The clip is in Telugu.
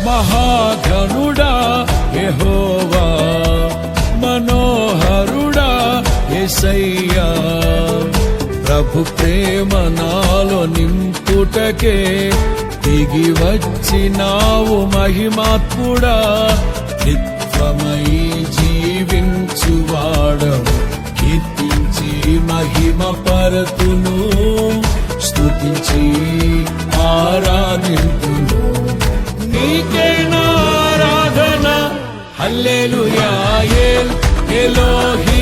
మహాఘనుడా యెహోవా, మనోహరుడా యేసయ్యా. ప్రభు ప్రేమ నాలో నింపుటకే దిగి వచ్చినావు మహిమాత్ముడా. నిత్యమై జీవించువాడవు, కీర్తించి మహిమ పరతును, స్తుతించి ఆరాధింతును. నీకే నా ఆరాధన. హల్లెలూయా ఎలోహి